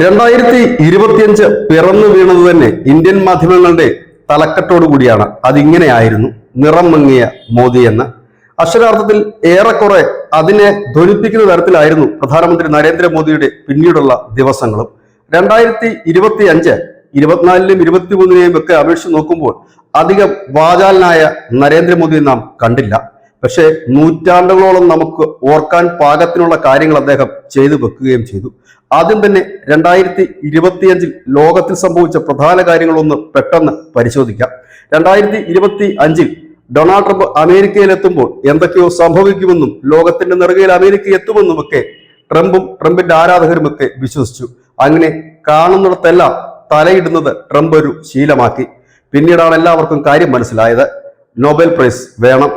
2025 പിറന്നു വീണത് തന്നെ ഇന്ത്യൻ മാധ്യമങ്ങളുടെ തലക്കെട്ടോടു കൂടിയാണ്. അതിങ്ങനെയായിരുന്നു, നിറം മങ്ങിയ മോദി എന്ന്. അക്ഷരാർത്ഥത്തിൽ ഏറെക്കുറെ അതിനെ ധ്വനിപ്പിക്കുന്ന തരത്തിലായിരുന്നു പ്രധാനമന്ത്രി നരേന്ദ്രമോദിയുടെ പിന്നീടുള്ള ദിവസങ്ങളും. 2025 24ലും 23നെയും ഒക്കെ അപേക്ഷിച്ച് നോക്കുമ്പോൾ അധികം വാചാലനായ നരേന്ദ്രമോദിയെ നാം കണ്ടില്ല. പക്ഷേ നൂറ്റാണ്ടുകളോളം നമുക്ക് ഓർക്കാൻ പാകത്തിനുള്ള കാര്യങ്ങൾ അദ്ദേഹം ചെയ്തു വെക്കുകയും ചെയ്തു. ആദ്യം തന്നെ 2025 ലോകത്തിൽ സംഭവിച്ച പ്രധാന കാര്യങ്ങളൊന്ന് പെട്ടെന്ന് പരിശോധിക്കാം. 2025 ഡൊണാൾഡ് ട്രംപ് അമേരിക്കയിലെത്തുമ്പോൾ എന്തൊക്കെയോ സംഭവിക്കുമെന്നും ലോകത്തിന്റെ നെറുകയിൽ അമേരിക്ക എത്തുമെന്നുമൊക്കെ ട്രംപും ട്രംപിന്റെ ആരാധകരുമൊക്കെ വിശ്വസിച്ചു. അങ്ങനെ കാണുന്നിടത്തെല്ലാം തലയിടുന്നത് ട്രംപ് ഒരു ശീലമാക്കി. പിന്നീടാണ് എല്ലാവർക്കും കാര്യം മനസ്സിലായത്, നൊബേൽ പ്രൈസ് വേണം.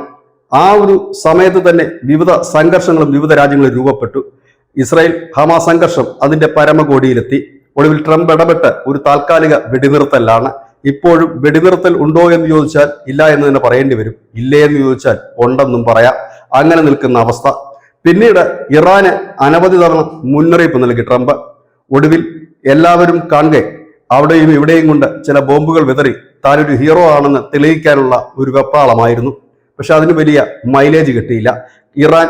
ആ ഒരു സമയത്ത് തന്നെ വിവിധ സംഘർഷങ്ങളും വിവിധ രാജ്യങ്ങളിൽ രൂപപ്പെട്ടു. ഇസ്രായേൽ ഹമാസ് സംഘർഷം അതിന്റെ പരമകോടിയിലെത്തി. ഒടുവിൽ ട്രംപ് ഇടപെട്ട് ഒരു താൽക്കാലിക വെടിനിർത്തലാണ്. ഇപ്പോഴും വെടിനിർത്തൽ ഉണ്ടോ എന്ന് ചോദിച്ചാൽ ഇല്ല എന്ന് തന്നെ പറയേണ്ടി വരും. ഇല്ലേ എന്ന് ചോദിച്ചാൽ ഉണ്ടെന്നും പറയാം. അങ്ങനെ നിൽക്കുന്ന അവസ്ഥ. പിന്നീട് ഇറാന് അനവധി തവണ മുന്നറിയിപ്പ് നൽകി ട്രംപ്. ഒടുവിൽ എല്ലാവരും കാണുക അവിടെയും ഇവിടെയും കൊണ്ട് ചില ബോംബുകൾ വിതറി താനൊരു ഹീറോ ആണെന്ന് തെളിയിക്കാനുള്ള ഒരു വെപ്രാളമായിരുന്നു. പക്ഷെ അതിന് വലിയ മൈലേജ് കിട്ടിയില്ല. ഇറാൻ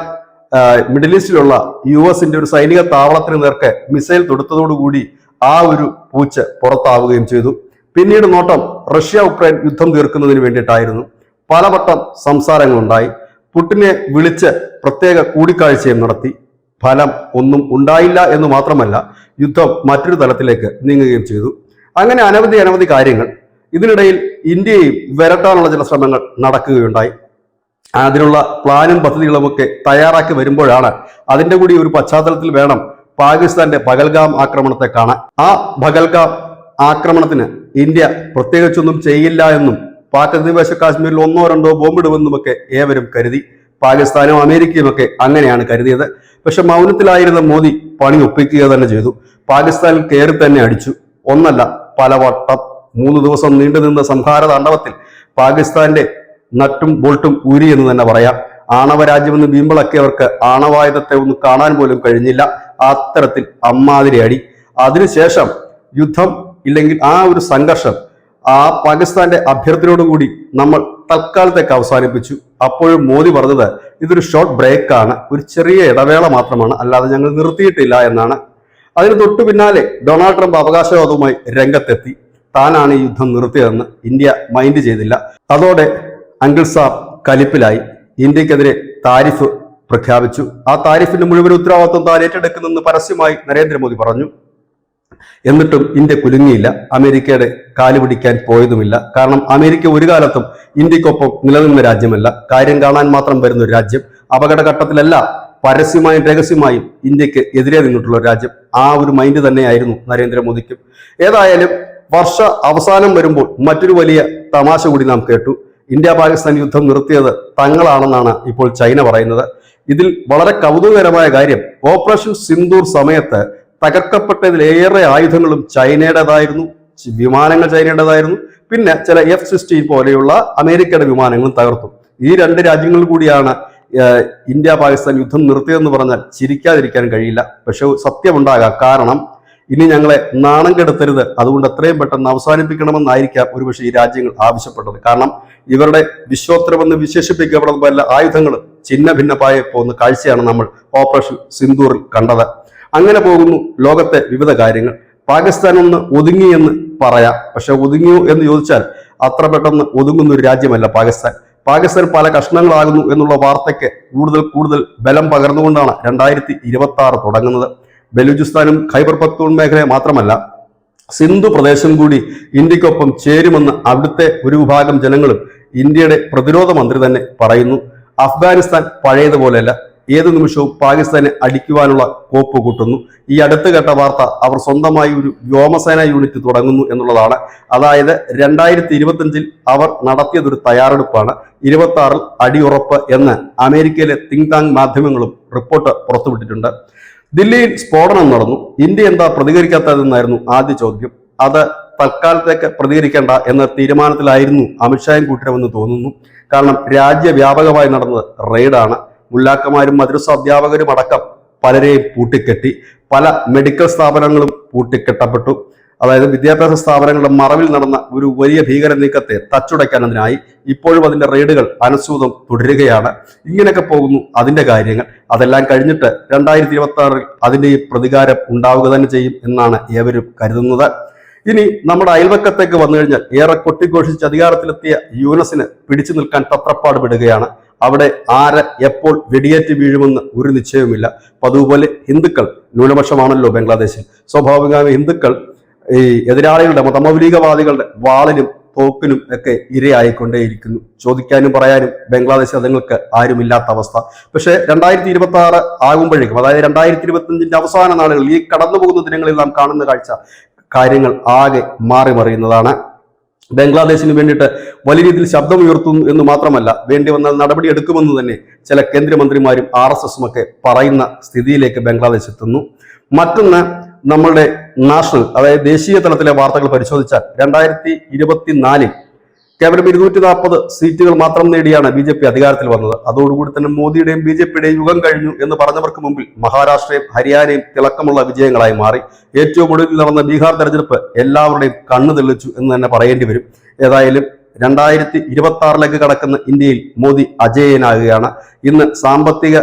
മിഡിൽ ഈസ്റ്റിലുള്ള US ഒരു സൈനിക താവളത്തിന് നേർക്ക് മിസൈൽ തൊടുത്തതോടുകൂടി ആ ഒരു പൂച്ച് പുറത്താവുകയും ചെയ്തു. പിന്നീട് നോട്ടം റഷ്യ ഉക്രൈൻ യുദ്ധം തീർക്കുന്നതിന് വേണ്ടിയിട്ടായിരുന്നു. പലവട്ടം സംസാരങ്ങളുണ്ടായി. പുടിനെ വിളിച്ച് പ്രത്യേക കൂടിക്കാഴ്ചയും നടത്തി. ഫലം ഒന്നും ഉണ്ടായില്ല എന്ന് മാത്രമല്ല, യുദ്ധം മറ്റൊരു തലത്തിലേക്ക് നീങ്ങുകയും ചെയ്തു. അങ്ങനെ അനവധി കാര്യങ്ങൾ. ഇതിനിടയിൽ ഇന്ത്യയും വരട്ടാനുള്ള ചില ശ്രമങ്ങൾ നടക്കുകയുണ്ടായി. അതിനുള്ള പ്ലാനും പദ്ധതികളുമൊക്കെ തയ്യാറാക്കി വരുമ്പോഴാണ് അതിൻ്റെ കൂടി ഒരു പശ്ചാത്തലത്തിൽ വേണം പാകിസ്ഥാന്റെ പഹൽഗാം ആക്രമണത്തെ കാണാൻ. ആ പഹൽഗാം ആക്രമണത്തിന് ഇന്ത്യ പ്രത്യേകിച്ചൊന്നും ചെയ്യില്ല എന്നും പാക് അധിനിവേശ കാശ്മീരിൽ 1-2 ബോംബിടുമെന്നുമൊക്കെ ഏവരും കരുതി. പാകിസ്ഥാനും അമേരിക്കയും ഒക്കെ അങ്ങനെയാണ് കരുതിയത്. പക്ഷെ മൗനത്തിലായിരുന്ന മോദി പണി ഒപ്പിക്കുക തന്നെ ചെയ്തു. പാകിസ്ഥാനിൽ കയറി തന്നെ അടിച്ചു. ഒന്നല്ല പലവട്ടം. 3 ദിവസം നീണ്ടുനിന്ന സംഹാര താണ്ഡവത്തിൽ പാകിസ്ഥാന്റെ നട്ടും ബോൾട്ടും ഊരി എന്ന് തന്നെ പറയാം. ആണവ രാജ്യമെന്ന് വീമ്പിളക്കിയവർക്ക് ആണവായുധത്തെ ഒന്ന് കാണാൻ പോലും കഴിഞ്ഞില്ല. അത്തരത്തിൽ അമ്മാതിരി അടി. അതിനുശേഷം യുദ്ധം ഇല്ലെങ്കിൽ ആ ഒരു സംഘർഷം ആ പാകിസ്ഥാന്റെ അഭ്യർത്ഥനയോടുകൂടി നമ്മൾ തൽക്കാലത്തേക്ക് അവസാനിപ്പിച്ചു. അപ്പോഴും മോദി പറഞ്ഞത് ഇതൊരു ഷോർട്ട് ബ്രേക്കാണ്, ഒരു ചെറിയ ഇടവേള മാത്രമാണ്, അല്ലാതെ ഞങ്ങൾ നിർത്തിയിട്ടില്ല എന്നാണ്. അതിന് തൊട്ടു പിന്നാലെ ഡൊണാൾഡ് ട്രംപ് അവകാശവാദവുമായി രംഗത്തെത്തി. താനാണ് ഈ യുദ്ധം നിർത്തിയതെന്ന്. ഇന്ത്യ മൈൻഡ് ചെയ്തില്ല. അതോടെ അങ്കിൾ സാർ കലിപ്പിലായി. ഇന്ത്യക്കെതിരെ താരിഫ് പ്രഖ്യാപിച്ചു. ആ താരിഫിന്റെ മുഴുവൻ ഉത്തരവാദിത്വം താൻ ഏറ്റെടുക്കുന്നെന്ന് പരസ്യമായി നരേന്ദ്രമോദി പറഞ്ഞു. എന്നിട്ടും ഇന്ത്യ കുലുങ്ങിയില്ല. അമേരിക്കയുടെ കാല് പിടിക്കാൻ പോയതുമില്ല. കാരണം അമേരിക്ക ഒരു കാലത്തും ഇന്ത്യക്കൊപ്പം നിലനിന്ന രാജ്യമല്ല. കാര്യം കാണാൻ മാത്രം വരുന്ന ഒരു രാജ്യം. അപകടഘട്ടത്തിലല്ല, പരസ്യമായും രഹസ്യമായും ഇന്ത്യക്ക് എതിരെ നിന്നിട്ടുള്ള ഒരു രാജ്യം. ആ ഒരു മൈൻഡ് തന്നെയായിരുന്നു നരേന്ദ്രമോദിക്കും. ഏതായാലും വർഷ അവസാനം വരുമ്പോൾ മറ്റൊരു വലിയ തമാശ കൂടി നാം കേട്ടു. ഇന്ത്യ പാകിസ്ഥാൻ യുദ്ധം നിർത്തിയത് തങ്ങളാണെന്നാണ് ഇപ്പോൾ ചൈന പറയുന്നത്. ഇതിൽ വളരെ കൗതുകകരമായ കാര്യം, ഓപ്പറേഷൻ സിന്ദൂർ സമയത്ത് തകർക്കപ്പെട്ടതിലേറെ ആയുധങ്ങളും ചൈനയുടേതായിരുന്നു. വിമാനങ്ങൾ ചൈനയുടേതായിരുന്നു. പിന്നെ ചില F-16 പോലെയുള്ള അമേരിക്കയുടെ വിമാനങ്ങളും തകർത്തു. ഈ 2 രാജ്യങ്ങളിൽ കൂടിയാണ് ഇന്ത്യ പാകിസ്ഥാൻ യുദ്ധം നിർത്തിയതെന്ന് പറഞ്ഞാൽ ചിരിക്കാതിരിക്കാൻ കഴിയില്ല. പക്ഷെ സത്യമുണ്ടാകാം. കാരണം ഇനി ഞങ്ങളെ നാണം കെടുത്തരുത്, അതുകൊണ്ട് എത്രയും പെട്ടെന്ന് അവസാനിപ്പിക്കണമെന്നായിരിക്കാം ഒരുപക്ഷെ ഈ രാജ്യങ്ങൾ ആവശ്യപ്പെട്ടത്. കാരണം ഇവരുടെ വിശ്വോത്തരമെന്ന് വിശേഷിപ്പിക്കപ്പെടുന്ന പല ആയുധങ്ങളും ചിഹ്ന ഭിന്നപ്പായ പോകുന്ന കാഴ്ചയാണ് നമ്മൾ ഓപ്പറേഷൻ സിന്ദൂറിൽ കണ്ടത്. അങ്ങനെ പോകുന്നു ലോകത്തെ വിവിധ കാര്യങ്ങൾ. പാകിസ്ഥാൻ ഒന്ന് ഒതുങ്ങിയെന്ന് പറയാം. പക്ഷെ ഒതുങ്ങിയോ എന്ന് ചോദിച്ചാൽ അത്ര പെട്ടെന്ന് ഒതുങ്ങുന്ന ഒരു രാജ്യമല്ല പാകിസ്ഥാൻ. പാകിസ്ഥാൻ പല കഷ്ണങ്ങളാകുന്നു എന്നുള്ള വാർത്തയ്ക്ക് കൂടുതൽ ബലം പകർന്നുകൊണ്ടാണ് 2026 തുടങ്ങുന്നത്. ബലൂചിസ്ഥാനും ഖൈബർ പഖ്തൂൺ മേഖലയെ മാത്രമല്ല, സിന്ധു പ്രദേശം കൂടി ഇന്ത്യക്കൊപ്പം ചേരുമെന്ന് അവിടുത്തെ ഒരു വിഭാഗം ജനങ്ങളും ഇന്ത്യയുടെ പ്രതിരോധ മന്ത്രി തന്നെ പറയുന്നു. അഫ്ഗാനിസ്ഥാൻ പഴയതുപോലെയല്ല. ഏത് നിമിഷവും പാകിസ്ഥാനെ അടിക്കുവാനുള്ള കോപ്പ് കൂട്ടുന്നു. ഈ അടുത്ത് കേട്ട വാർത്ത അവർ സ്വന്തമായി ഒരു വ്യോമസേന യൂണിറ്റ് തുടങ്ങുന്നു എന്നുള്ളതാണ്. അതായത് 2025 അവർ നടത്തിയതൊരു തയ്യാറെടുപ്പാണ്. 26 അടിയുറപ്പ് എന്ന് അമേരിക്കയിലെ തിങ്ക് ടാങ്ക് മാധ്യമങ്ങളും റിപ്പോർട്ട് പുറത്തുവിട്ടിട്ടുണ്ട്. ദില്ലിയിൽ സ്ഫോടനം നടന്നു. ഇന്ത്യ എന്താ പ്രതികരിക്കാത്തതെന്നായിരുന്നു ആദ്യ ചോദ്യം. അത് തൽക്കാലത്തേക്ക് പ്രതികരിക്കേണ്ട എന്ന തീരുമാനത്തിലായിരുന്നു അമിത്ഷായും കൂട്ടരുമെന്ന് തോന്നുന്നു. കാരണം രാജ്യവ്യാപകമായി നടന്നത് റെയ്ഡാണ്. മുല്ലാക്കന്മാരും മദ്രസ അധ്യാപകരും അടക്കം പലരെയും പൂട്ടിക്കെട്ടി. പല മെഡിക്കൽ സ്ഥാപനങ്ങളും പൂട്ടിക്കെട്ടപ്പെട്ടു. അതായത് വിദ്യാഭ്യാസ സ്ഥാപനങ്ങളുടെ മറവിൽ നടന്ന ഒരു വലിയ ഭീകര നീക്കത്തെ തച്ചുടയ്ക്കാനതിനായി ഇപ്പോഴും അതിന്റെ റെയ്ഡുകൾ അനുസ്യൂതം തുടരുകയാണ്. ഇങ്ങനെയൊക്കെ പോകുന്നു അതിന്റെ കാര്യങ്ങൾ. അതെല്ലാം കഴിഞ്ഞിട്ട് 2026 അതിന്റെ ഈ പ്രതികാരം ഉണ്ടാവുക തന്നെ ചെയ്യും എന്നാണ് ഏവരും കരുതുന്നത്. ഇനി നമ്മുടെ അയൽവക്കത്തേക്ക് വന്നു കഴിഞ്ഞാൽ ഏറെ കൊട്ടിഘോഷിച്ച് അധികാരത്തിലെത്തിയ യൂനസിന് പിടിച്ചു നിൽക്കാൻ തത്രപ്പാട് വിടുകയാണ്. അവിടെ ആരെ എപ്പോൾ വെടിയേറ്റ് വീഴുമെന്ന് ഒരു നിശ്ചയവുമില്ല. പതുപോലെ ഹിന്ദുക്കൾ ന്യൂനപക്ഷമാണല്ലോ ബംഗ്ലാദേശിൽ. സ്വാഭാവികമായി ഹിന്ദുക്കൾ ഈ എതിരാളികളുടെ മതമൗലികവാദികളുടെ വാളിനും തോക്കിനും ഒക്കെ ഇരയായിക്കൊണ്ടേയിരിക്കുന്നു. ചോദിക്കാനും പറയാനും ബംഗ്ലാദേശ് അതുങ്ങൾക്ക് ആരുമില്ലാത്ത അവസ്ഥ. പക്ഷേ 2026 ആകുമ്പോഴേക്കും, അതായത് 2025 അവസാന നാളുകളിൽ, ഈ കടന്നു പോകുന്ന ദിനങ്ങളിൽ നാം കാണുന്ന കാഴ്ച കാര്യങ്ങൾ ആകെ മാറിമറിയുന്നതാണ്. ബംഗ്ലാദേശിന് വേണ്ടിയിട്ട് വലിയ രീതിയിൽ ശബ്ദം ഉയർത്തുന്നു എന്ന് മാത്രമല്ല, വേണ്ടി വന്നാൽ നടപടി എടുക്കുമെന്ന് തന്നെ ചില കേന്ദ്രമന്ത്രിമാരും RSSും ഒക്കെ പറയുന്ന സ്ഥിതിയിലേക്ക് ബംഗ്ലാദേശ് എത്തുന്നു. മറ്റൊന്ന്, നമ്മളുടെ നാഷണൽ, അതായത് ദേശീയ തലത്തിലെ വാർത്തകൾ പരിശോധിച്ചാൽ 2024 കേവലം 240 സീറ്റുകൾ മാത്രം നേടിയാണ് BJP അധികാരത്തിൽ വന്നത്. അതോടുകൂടി തന്നെ മോദിയുടെയും BJPയുടെയും യുഗം കഴിഞ്ഞു എന്ന് പറഞ്ഞവർക്ക് മുമ്പിൽ മഹാരാഷ്ട്രയും ഹരിയാനയും തിളക്കമുള്ള വിജയങ്ങളായി മാറി. ഏറ്റവും ഒടുവിൽ നടന്ന ബീഹാർ തെരഞ്ഞെടുപ്പ് എല്ലാവരുടെയും കണ്ണു തെളിച്ചു എന്ന് തന്നെ പറയേണ്ടി വരും. ഏതായാലും 2026 കടക്കുന്ന ഇന്ത്യയിൽ മോദി അജേയനാകുകയാണ്. ഇന്ന് സാമ്പത്തിക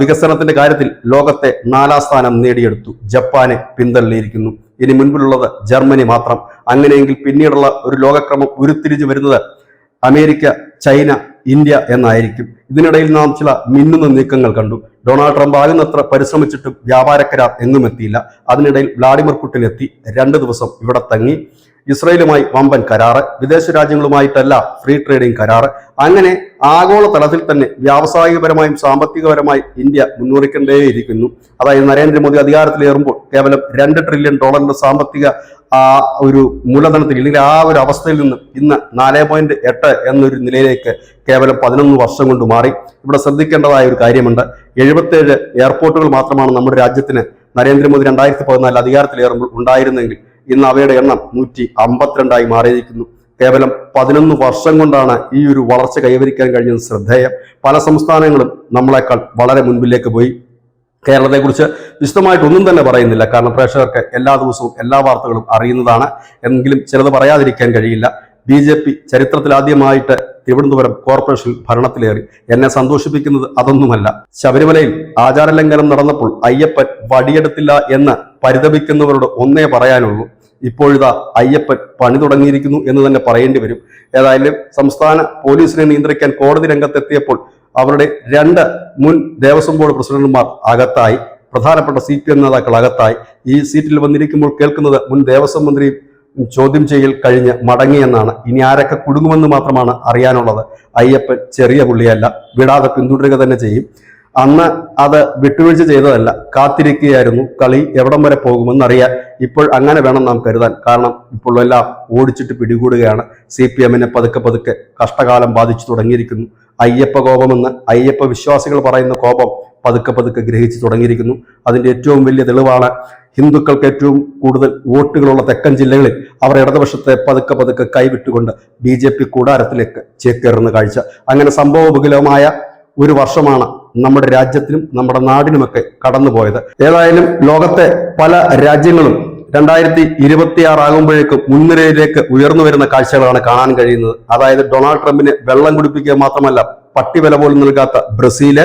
വികസനത്തിന്റെ കാര്യത്തിൽ ലോകത്തെ 4ാം സ്ഥാനം നേടിയെടുത്തു. ജപ്പാനെ പിന്തള്ളിയിരിക്കുന്നു. ഇനി മുൻപിലുള്ളത് ജർമ്മനി മാത്രം. അങ്ങനെയെങ്കിൽ പിന്നീടുള്ള ഒരു ലോകക്രമം ഉരുത്തിരിഞ്ഞു വരുന്നത് അമേരിക്ക, ചൈന, ഇന്ത്യ എന്നായിരിക്കും. ഇതിനിടയിൽ നാം ചില മിന്നുന്ന നീക്കങ്ങൾ കണ്ടു. ഡൊണാൾഡ് ട്രംപ് ആകുന്നത്ര പരിശ്രമിച്ചിട്ടും വ്യാപാര കരാർ എങ്ങും എത്തിയില്ല. അതിനിടയിൽ വ്ളാഡിമിർ പുടിൻ എത്തി. 2 ദിവസം ഇവിടെ തങ്ങി. ഇസ്രയേലുമായി വമ്പൻ കരാറ്, വിദേശ രാജ്യങ്ങളുമായിട്ടല്ല ഫ്രീ ട്രേഡിംഗ് കരാറ്. അങ്ങനെ ആഗോള തലത്തിൽ തന്നെ വ്യാവസായികപരമായും സാമ്പത്തികപരമായി ഇന്ത്യ മുന്നേറിക്കൊണ്ടേയിരിക്കുന്നു. അതായത് നരേന്ദ്രമോദി അധികാരത്തിലേറുമ്പോൾ കേവലം $2 ട്രില്യൺ സാമ്പത്തിക ഒരു മൂലധനത്തിൽ, ഇല്ലെങ്കിൽ ആ ഒരു അവസ്ഥയിൽ നിന്ന് ഇന്ന് 4.8 എന്നൊരു നിലയിലേക്ക് കേവലം 11 വർഷം കൊണ്ട് മാറി. ഇവിടെ ശ്രദ്ധിക്കേണ്ടതായ ഒരു കാര്യമുണ്ട്. 77 എയർപോർട്ടുകൾ മാത്രമാണ് നമ്മുടെ രാജ്യത്തിന് നരേന്ദ്രമോദി 2014 അധികാരത്തിലേറുമ്പോൾ ഉണ്ടായിരുന്നെങ്കിൽ ഇന്ന് അവയുടെ എണ്ണം 152 മാറിയിരിക്കുന്നു. കേവലം 11 വർഷം കൊണ്ടാണ് ഈ ഒരു വളർച്ച കൈവരിക്കാൻ കഴിഞ്ഞത് ശ്രദ്ധേയം. പല സംസ്ഥാനങ്ങളും നമ്മളെക്കാൾ വളരെ മുൻപിലേക്ക് പോയി. കേരളത്തെക്കുറിച്ച് വിശദമായിട്ടൊന്നും തന്നെ പറയുന്നില്ല, കാരണം പ്രേക്ഷകർക്ക് എല്ലാ ദിവസവും എല്ലാ വാർത്തകളും അറിയുന്നതാണ്. എങ്കിലും ചിലത് പറയാതിരിക്കാൻ കഴിയില്ല. BJP ചരിത്രത്തിൽ ആദ്യമായിട്ട് തിരുവനന്തപുരം കോർപ്പറേഷൻ ഭരണത്തിലേറി. എന്നെ സന്തോഷിപ്പിക്കുന്നത് അതൊന്നുമല്ല. ശബരിമലയിൽ ആചാരലംഘനം നടന്നപ്പോൾ അയ്യപ്പൻ വടിയെടുത്തില്ല എന്ന് പരിതപിക്കുന്നവരോട് ഒന്നേ പറയാനുള്ളൂ. ഇപ്പോഴിതാ അയ്യപ്പൻ പണി തുടങ്ങിയിരിക്കുന്നു എന്ന് തന്നെ പറയേണ്ടി വരും. ഏതായാലും സംസ്ഥാന പോലീസിനെ നിയന്ത്രിക്കാൻ കോടതി രംഗത്തെത്തിയപ്പോൾ അവരുടെ 2 മുൻ ദേവസ്വം ബോർഡ് പ്രസിഡന്റുമാർ അകത്തായി. പ്രധാനപ്പെട്ട CPM നേതാക്കൾ അകത്തായി. ഈ സീറ്റിൽ വന്നിരിക്കുമ്പോൾ കേൾക്കുന്നത് മുൻ ദേവസ്വം മന്ത്രി ചോദ്യം ചെയ്യൽ കഴിഞ്ഞ് മടങ്ങിയെന്നാണ്. ഇനി ആരൊക്കെ കുടുങ്ങുമെന്ന് മാത്രമാണ് അറിയാനുള്ളത്. അയ്യപ്പൻ ചെറിയ പുള്ളിയല്ല, വിടാതെ പിന്തുടരുക തന്നെ ചെയ്യും. അന്ന് അത് വിട്ടുവീഴ്ച ചെയ്തതല്ല, കാത്തിരിക്കുകയായിരുന്നു. കളി എവിടം വരെ പോകുമെന്നറിയാൻ. ഇപ്പോൾ അങ്ങനെ വേണം നാം കരുതാൻ. കാരണം ഇപ്പോൾ എല്ലാം ഓടിച്ചിട്ട് പിടികൂടുകയാണ്. CPMനെ പതുക്കെ കഷ്ടകാലം ബാധിച്ചു തുടങ്ങിയിരിക്കുന്നു. അയ്യപ്പ കോപമെന്ന് അയ്യപ്പ വിശ്വാസികൾ പറയുന്ന കോപം പതുക്കെ ഗ്രഹിച്ചു തുടങ്ങിയിരിക്കുന്നു. അതിന്റെ ഏറ്റവും വലിയ തെളിവാണ് ഹിന്ദുക്കൾക്ക് ഏറ്റവും കൂടുതൽ വോട്ടുകളുള്ള തെക്കൻ ജില്ലകളിൽ അവർ ഇടതുപക്ഷത്തെ പതുക്കെ കൈവിട്ടുകൊണ്ട് BJP കൂടാരത്തിലേക്ക് ചേക്കേറുന്ന കാഴ്ച. അങ്ങനെ സംഭവബഹുലമായ ഒരു വർഷമാണ് നമ്മുടെ രാജ്യത്തിനും നമ്മുടെ നാടിനുമൊക്കെ കടന്നുപോയത്. ഏതായാലും ലോകത്തെ പല രാജ്യങ്ങളും 2026 ആകുമ്പോഴേക്കും മുൻനിരയിലേക്ക് ഉയർന്നു വരുന്ന കാഴ്ചകളാണ് കാണാൻ കഴിയുന്നത്. അതായത് ഡൊണാൾഡ് ട്രംപിന് വെള്ളം കുടിപ്പിക്കുക മാത്രമല്ല, പട്ടി വില പോലും നൽകാത്ത ബ്രസീല്,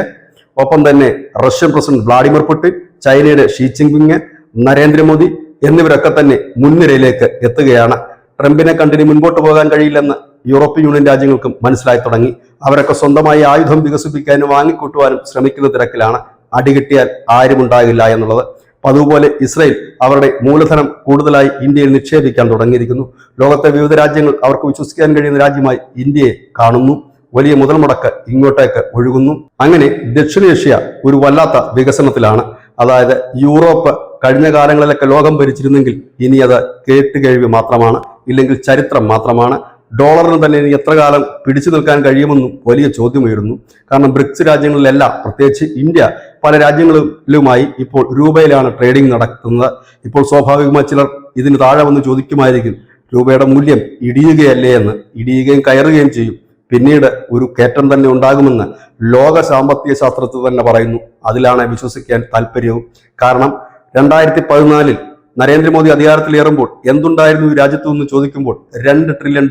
ഒപ്പം തന്നെ റഷ്യൻ പ്രസിഡന്റ് വ്ളാഡിമിർ പുടിൻ, ചൈനയുടെ ഷീ ജിൻപിങ്, നരേന്ദ്രമോദി എന്നിവരൊക്കെ തന്നെ മുൻനിരയിലേക്ക് എത്തുകയാണ്. ട്രംപിനെ കണ്ടിന് മുൻപോട്ട് പോകാൻ കഴിയില്ലെന്ന് യൂറോപ്യൻ യൂണിയൻ രാജ്യങ്ങൾക്കും മനസ്സിലായി തുടങ്ങി. അവരൊക്കെ സ്വന്തമായി ആയുധം വികസിപ്പിക്കാനും വാങ്ങിക്കൂട്ടുവാനും ശ്രമിക്കുന്ന തിരക്കിലാണ്. അടികിട്ടിയാൽ ആരും ഉണ്ടാകില്ല എന്നുള്ളത്. അതുപോലെ ഇസ്രയേൽ അവരുടെ മൂലധനം കൂടുതലായി ഇന്ത്യയിൽ നിക്ഷേപിക്കാൻ തുടങ്ങിയിരിക്കുന്നു. ലോകത്തെ വിവിധ രാജ്യങ്ങൾ അവർക്ക് വിശ്വസിക്കാൻ കഴിയുന്ന രാജ്യമായി ഇന്ത്യയെ കാണുന്നു. വലിയ മുതൽ മുടക്ക് ഇങ്ങോട്ടേക്ക് ഒഴുകുന്നു. അങ്ങനെ ദക്ഷിണേഷ്യ ഒരു വല്ലാത്ത വികസനത്തിലാണ്. അതായത് യൂറോപ്പ് കഴിഞ്ഞ കാലങ്ങളിലൊക്കെ ലോകം ഭരിച്ചിരുന്നെങ്കിൽ ഇനി അത് കേട്ടുകേഴ്വി മാത്രമാണ്, ഇല്ലെങ്കിൽ ചരിത്രം മാത്രമാണ്. ഡോളറിന് തന്നെ ഇനി എത്ര കാലം പിടിച്ചു നിൽക്കാൻ കഴിയുമെന്നും വലിയ ചോദ്യമുയരുന്നു. കാരണം ബ്രിക്സ് രാജ്യങ്ങളിലെല്ലാം, പ്രത്യേകിച്ച് ഇന്ത്യ, പല രാജ്യങ്ങളിലുമായി ഇപ്പോൾ രൂപയിലാണ് ട്രേഡിംഗ് നടത്തുന്നത്. ഇപ്പോൾ സ്വാഭാവികമായി ചിലർ ഇതിന് താഴെ വന്ന് ചോദിക്കുമായിരിക്കും, രൂപയുടെ മൂല്യം ഇടിയുകയല്ലേ എന്ന്. ഇടിയുകയും കയറുകയും ചെയ്യും. പിന്നീട് ഒരു കയറ്റം തന്നെ ഉണ്ടാകുമെന്ന് ലോക സാമ്പത്തിക ശാസ്ത്രത്തിൽ തന്നെ പറയുന്നു. അതിലാണ് വിശ്വസിക്കാൻ താല്പര്യവും. കാരണം 2014 നരേന്ദ്രമോദി അധികാരത്തിലേറുമ്പോൾ എന്തുണ്ടായിരുന്നു ഈ രാജ്യത്തു നിന്ന് ചോദിക്കുമ്പോൾ $2 ട്രില്യൺ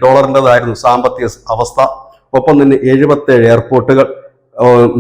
സാമ്പത്തിക അവസ്ഥ. ഒപ്പം തന്നെ 77 എയർപോർട്ടുകൾ,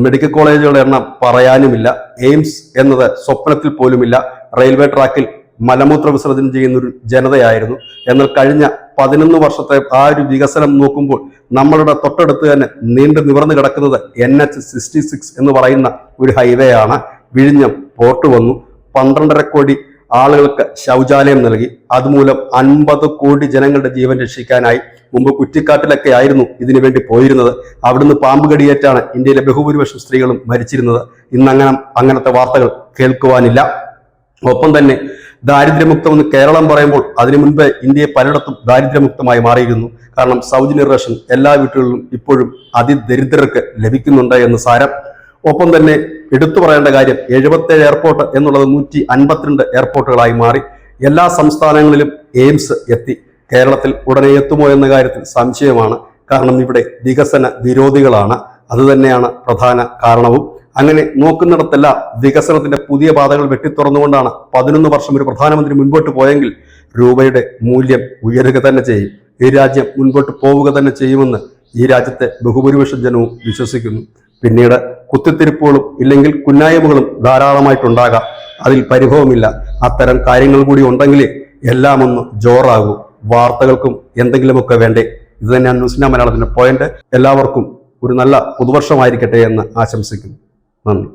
മെഡിക്കൽ കോളേജുകളുടെ എണ്ണം പറയാനുമില്ല. എയിംസ് എന്നത് സ്വപ്നത്തിൽ പോലുമില്ല. റെയിൽവേ ട്രാക്കിൽ മലമൂത്ര വിസർജനം ചെയ്യുന്ന ഒരു ജനതയായിരുന്നു. എന്നാൽ കഴിഞ്ഞ 11 വർഷത്തെ ആ ഒരു വികസനം നോക്കുമ്പോൾ നമ്മളുടെ തൊട്ടടുത്ത് തന്നെ നീണ്ടു നിവർന്നു കിടക്കുന്നത് NH-66 എന്ന് പറയുന്ന ഒരു ഹൈവേ ആണ്. വിഴിഞ്ഞം പോർട്ട് വന്നു. 12.5 കോടി ആളുകൾക്ക് ശൗചാലയം നൽകി. അതുമൂലം 50 കോടി ജനങ്ങളുടെ ജീവൻ രക്ഷിക്കാനായി. മുമ്പ് കുറ്റിക്കാട്ടിലൊക്കെ ആയിരുന്നു ഇതിനു വേണ്ടി പോയിരുന്നത്. അവിടുന്ന് പാമ്പ് കടിയേറ്റാണ് ഇന്ത്യയിലെ ബഹുഭൂരിപക്ഷം സ്ത്രീകളും മരിച്ചിരുന്നത്. അങ്ങനത്തെ വാർത്തകൾ കേൾക്കുവാനില്ല. ഒപ്പം തന്നെ ദാരിദ്ര്യമുക്തമെന്ന് കേരളം പറയുമ്പോൾ അതിനു മുൻപ് ഇന്ത്യയെ പലയിടത്തും ദാരിദ്ര്യമുക്തമായി മാറിയിരുന്നു. കാരണം സൗജന്യ റേഷൻ എല്ലാ വീട്ടുകളിലും ഇപ്പോഴും അതിദരിദ്രർക്ക് ലഭിക്കുന്നുണ്ട് എന്ന് സാരം. ഒപ്പം തന്നെ എടുത്തു പറയേണ്ട കാര്യം 77 എയർപോർട്ട് എന്നുള്ളത് 152 എയർപോർട്ടുകളായി മാറി. എല്ലാ സംസ്ഥാനങ്ങളിലും എയിംസ് എത്തി. കേരളത്തിൽ ഉടനെ എത്തുമോ എന്ന കാര്യത്തിൽ സംശയമാണ്. കാരണം ഇവിടെ വികസന വിരോധികളാണ്. അതുതന്നെയാണ് പ്രധാന കാരണവും. അങ്ങനെ നോക്കുന്നിടത്തെല്ലാം വികസനത്തിന്റെ പുതിയ പാതകൾ വെട്ടിത്തുറന്നുകൊണ്ടാണ് 11 വർഷം ഒരു പ്രധാനമന്ത്രി മുൻപോട്ട് പോയെങ്കിൽ രൂപയുടെ മൂല്യം ഉയരുക തന്നെ ചെയ്യും. ഈ രാജ്യം മുൻപോട്ട് പോവുക തന്നെ ചെയ്യുമെന്ന് ഈ രാജ്യത്തെ ബഹുഭൂരിപക്ഷം ജനവും വിശ്വസിക്കുന്നു. പിന്നീട് കുത്തിത്തിരിപ്പുകളും ഇല്ലെങ്കിൽ കുന്നായ്മകളും ധാരാളമായിട്ടുണ്ടാകാം. അതിൽ പരിഭവമില്ല. അത്തരം കാര്യങ്ങൾ കൂടി ഉണ്ടെങ്കിലേ എല്ലാം ഒന്ന് ജോറാകൂ. വാർത്തകൾക്കും എന്തെങ്കിലുമൊക്കെ വേണ്ടേ? ഇത് തന്നെയാണ് ന്യൂസ് മലയാളത്തിന്റെ പോയിന്റ്. എല്ലാവർക്കും ഒരു നല്ല പുതുവർഷമായിരിക്കട്ടെ എന്ന് ആശംസിക്കുന്നു. നന്ദി.